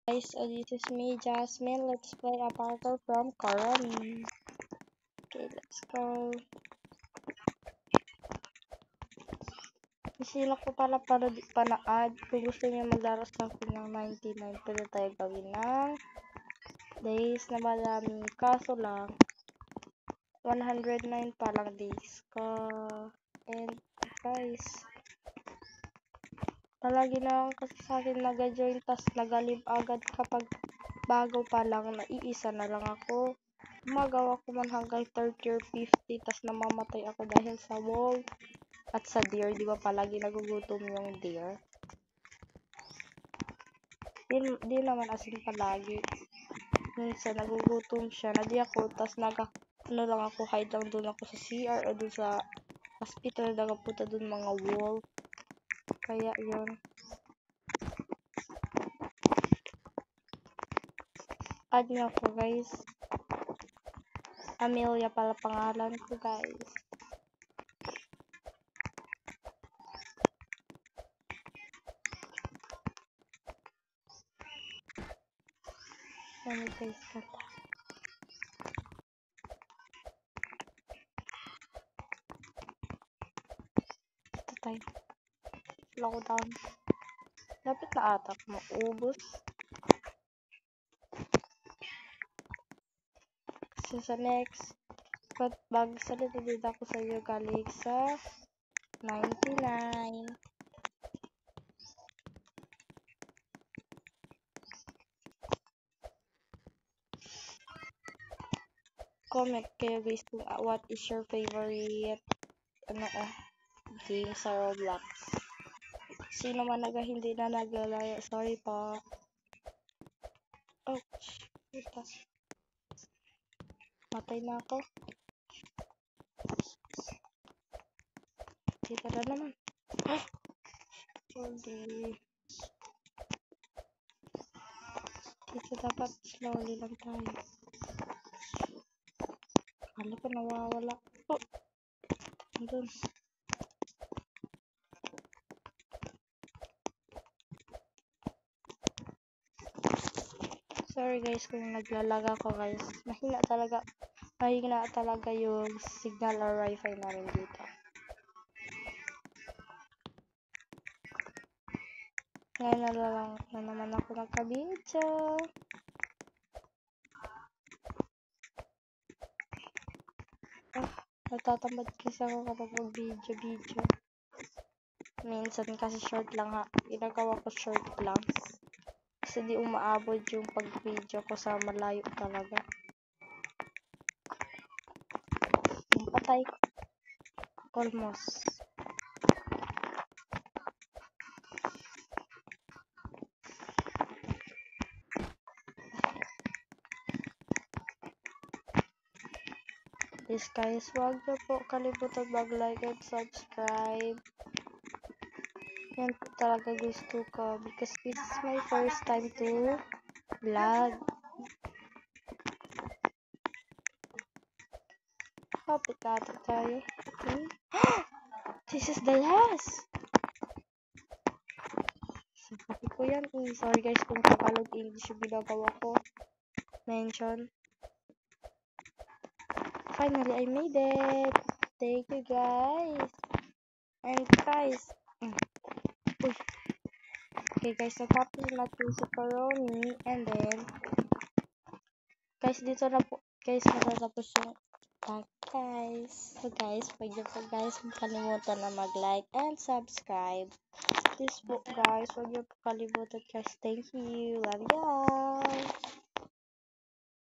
Guys, so this is me, Jasmine. Let's play a parkour from Korani. Okay, let's go. Sino ko pala panaad. Kung gusto niyo maglaro sa akin ng 99, pwede tayo gawin ng days na marami. Kaso lang, 109 pa lang days ko. And guys, palagi na kasi sa akin nag-join, tas nag-leave agad kapag bago pa lang, naiisa na lang ako. Gumagawa ko man hanggang 30 or 50, tas namamatay ako dahil sa wall at sa deer. Di ba palagi nagugutom yung deer? Di naman asin palagi. Minsan nagugutom siya, nadi ako, tas ano lang ako, hide lang doon ako sa CR o doon sa hospital, nagapunta doon mga wall. Kaya yun. Add nyo ako guys. Amelia pala pangalan ko guys. Ano guys kata. Ito tayo. Lockdown. Dapat na ata maubos. Kasi sa next, bago salita din ako sa iyo galing sa 99. Comment kayo guys kung what is your favorite game sa Roblox. Sino man hindi na naglalaro, sorry po. Ouch. Matay na ako. Dito na naman. Sorry. Dito dapat slowly lang tayo. Kala ko nawawala. Oh! Andun. Sorry guys kung naglalaga ko guys. Mahina talaga yung signal or wifi namin dito. Ngayon na naman ako nagka-video. Natatamad kasi ako kapag mag-video. Minsan kasi short lang ha. Ginagawa ko short lang. Kasi di umaabot yung pag-video ko sa malayo talaga. Patay. Almost. Please guys, huwag na po kalimutan mag-like and subscribe. Yan po talaga gusto ko because this is my first time to vlog. Kapit natin tayo. Okay. This is the last! Sabi ko yan. Sorry guys kung Tagalog English yung ginagawa ko. Mention. Finally, I made it! Thank you guys! And guys, okay guys, natapos natin si Korani, and then, guys, dito na po, guys, matatapos yung tag, guys. So guys, pwede po guys, kalimutan na mag-like and subscribe. Please po guys, huwag niyo po kalimutan guys. Thank you. Love y'all.